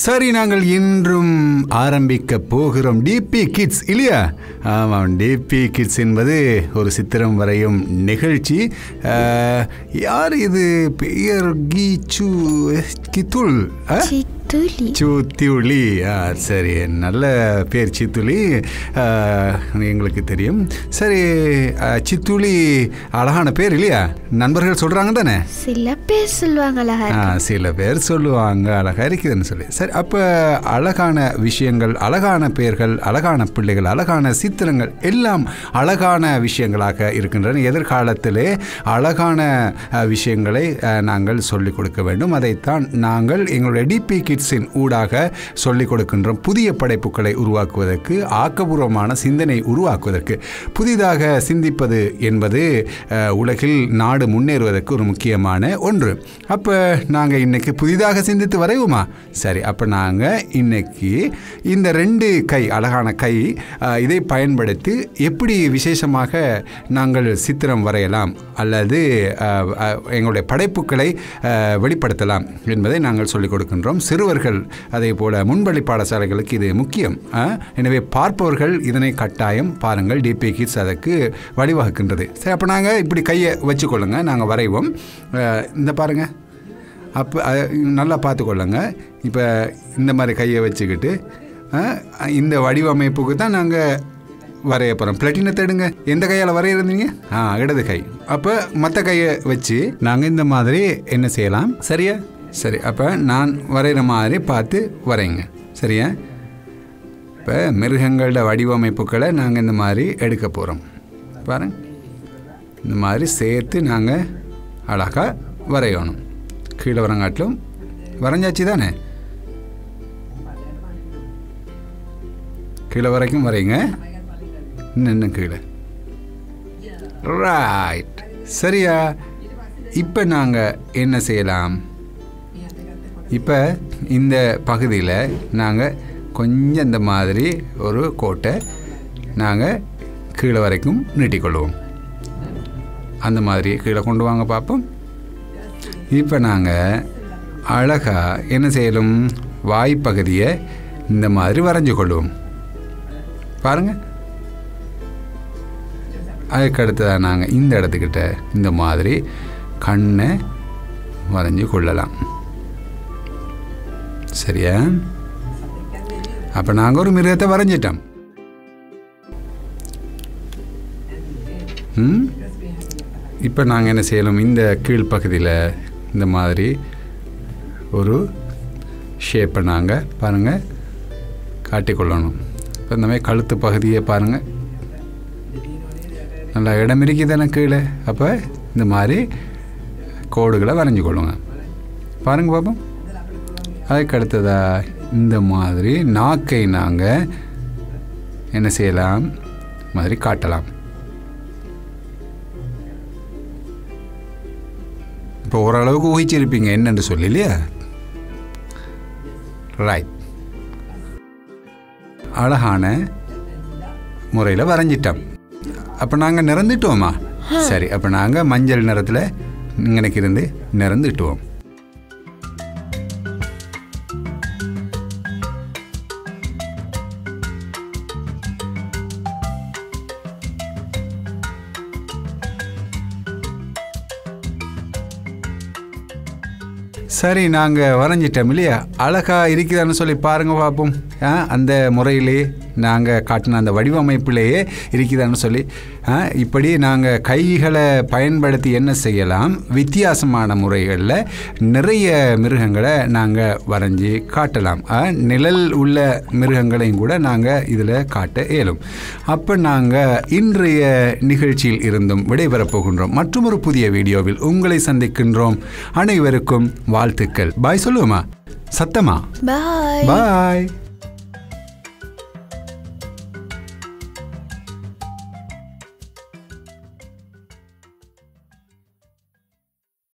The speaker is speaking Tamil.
சரி, நாங்கள் இன்றும் ஆரம்பிக்க போகிறோம் டிபி கிட்ஸ் இல்லையா? ஆமாம், டிபி கிட்ஸ் என்பது ஒரு சித்திரம் வரையும் நிகழ்ச்சி. யார் இது? பெயர் கித்துள் சித்துளி. சரி, நல்ல பேர் சித்துளி, எங்களுக்கு தெரியும். சரி, சித்துளி அழகான பேர் இல்லையா? நண்பர்கள் சொல்கிறாங்க தானே? சில பேர் சொல்லுவாங்க அழகா, சில பேர் சொல்லுவாங்க அழகாக இருக்குதுன்னு சொல்லி. சரி, அப்போ அழகான விஷயங்கள், அழகான பெயர்கள், அழகான பிள்ளைகள், அழகான சித்திரங்கள் எல்லாம் அழகான விஷயங்களாக இருக்கின்றன. எதிர்காலத்திலே அழகான விஷயங்களை நாங்கள் சொல்லிக் கொடுக்க வேண்டும். அதைத்தான் நாங்கள் எங்களுடைய டிபி கிட்ஸின் ஊடாக சொல்லிக் கொடுக்கின்றோம். புதிய படைப்புகளை உருவாக்குவதற்கு, ஆக்கபூர்வமான சிந்தனை உருவாக்குவதற்கு. புதிதாக சிந்திப்பது என்பது உலகில் நாடு முன்னேறுவதற்கு ஒரு முக்கியமான ஒன்று. அப்போ நாங்கள் இன்னைக்கு புதிதாக சிந்தித்து வரைவோமா? சரி, அப்போ நாங்கள் இன்னைக்கு இந்த 2 கை, அழகான கை, இதை பயன்படுத்தி எப்படி விசேஷமாக நாங்கள் சித்திரம் வரையலாம் அல்லது எங்களுடைய படைப்புகளை வெளிப்படுத்தலாம் என்பதை நாங்கள் சொல்லிக் கொடுக்கின்றோம். சிறுவர்கள் அதே போல முன்பள்ளி பாடசாலைகளுக்கு இது முக்கியம். எனவே பார்ப்பவர்கள் இதனை கட்டாயம் பாருங்கள். டிபி கிட்ஸ் அதற்கு வழிவகுக்கின்றது. சரி, அப்போ நாங்கள் இப்படி கையை வச்சுக்கொள்ளுங்க, நாங்கள் வரைவோம். இந்த பாருங்கள், அப்போ நல்லா பார்த்துக்கொள்ளுங்க. இப்போ இந்த மாதிரி கையை வச்சுக்கிட்டு இந்த வடிவமைப்புக்கு தான் நாங்கள் வரைய போகிறோம். பிளட்டினத்தை எடுங்க. எந்த கையால் வரைய இருந்தீங்க? இடது கை. அப்போ மற்ற கையை வச்சு நாங்கள் இந்த மாதிரி என்ன செய்யலாம்? சரியா? சரி, அப்போ நான் வரைகிற மாதிரி பார்த்து வரைங்க. சரியா? இப்போ மிருகங்களோட வடிவமைப்புகளை நாங்கள் இந்த மாதிரி எடுக்க போகிறோம். பாருங்கள், இந்த மாதிரி சேர்த்து நாங்கள் அழகாக வரையணும். கீழே வரங்காட்டிலும் வரைஞ்சாச்சு தானே? கீழே வரைக்கும் வரைங்க. இன்னும் கீழே. ரைட், சரியா? இப்போ நாங்கள் என்ன செய்யலாம்? இப்போ இந்த பகுதியில் நாங்கள் கொஞ்சம் இந்த மாதிரி ஒரு கோட்டை நாங்கள் கீழே வரைக்கும் நீட்டிக்கொள்வோம். அந்த மாதிரி கீழே கொண்டு வாங்க பார்ப்போம். இப்போ நாங்கள் அழகாக என்ன செய்யலும்? வாய்ப்பகுதியை இந்த மாதிரி வரைஞ்சி கொள்வோம். பாருங்கள், அதுக்கு அடுத்ததாக நாங்கள் இந்த இடத்துக்கிட்ட இந்த மாதிரி கண்ணை வரைஞ்சி கொள்ளலாம். சரியா? அப்போ நாங்கள் ஒரு மிருகத்தை வரைஞ்சிட்டோம். இப்போ நாங்கள் என்ன செய்யலாம்? இந்த கீழ்ப்பகுதியில் இந்த மாதிரி ஒரு ஷேப்பை நாங்கள் பாருங்கள் காட்டிக்கொள்ளணும். இப்போ இந்த மாதிரி கழுத்து பகுதியை பாருங்கள், நல்லா இடம் இருக்குதானே கீழே. அப்போ இந்த மாதிரி கோடுகளை வரைஞ்சி கொள்ளுங்க. பாருங்கள் பாப்போம். அதுக்கு அடுத்ததாக இந்த மாதிரி நாக்கை நாங்கள் என்ன செய்யலாம்? மாதிரி காட்டலாம். இப்போ ஓரளவுக்கு ஊகிச்சிருப்பீங்க என்னென்று சொல்லி இல்லையா? ரைட், அழகான முறையில் வரைஞ்சிட்டோம். அப்போ நாங்கள் நிறந்துட்டோமா? சரி, அப்போ நாங்கள் மஞ்சள் நிறத்தில் இங்கனைக்கு இருந்து நிறந்துட்டுவோம். சரி, நாங்கள் வரைஞ்சிட்டோம் இல்லையா? அழகாக இருக்குதான்னு சொல்லி பாருங்கள் பார்ப்போம். அந்த முறையிலே நாங்கள் காட்டின அந்த வடிவமைப்பிலேயே இருக்குதான்னு சொல்லி இப்படி நாங்கள் கைகளை பயன்படுத்தி என்ன செய்யலாம்? வித்தியாசமான முறைகளில் நிறைய மிருகங்களை நாங்கள் வரைஞ்சி காட்டலாம். நிழல் உள்ள மிருகங்களையும் கூட நாங்கள் இதில் காட்ட இயலும். அப்போ நாங்கள் இன்றைய நிகழ்ச்சியில் இருந்தும் விடைபெறப் போகின்றோம். மற்றும் ஒரு புதிய வீடியோவில் உங்களை சந்திக்கின்றோம். அனைவருக்கும் வாழ்த்துக்கள். பாய் சொல்லுவோமா? சத்தமா? பாய் பாய்.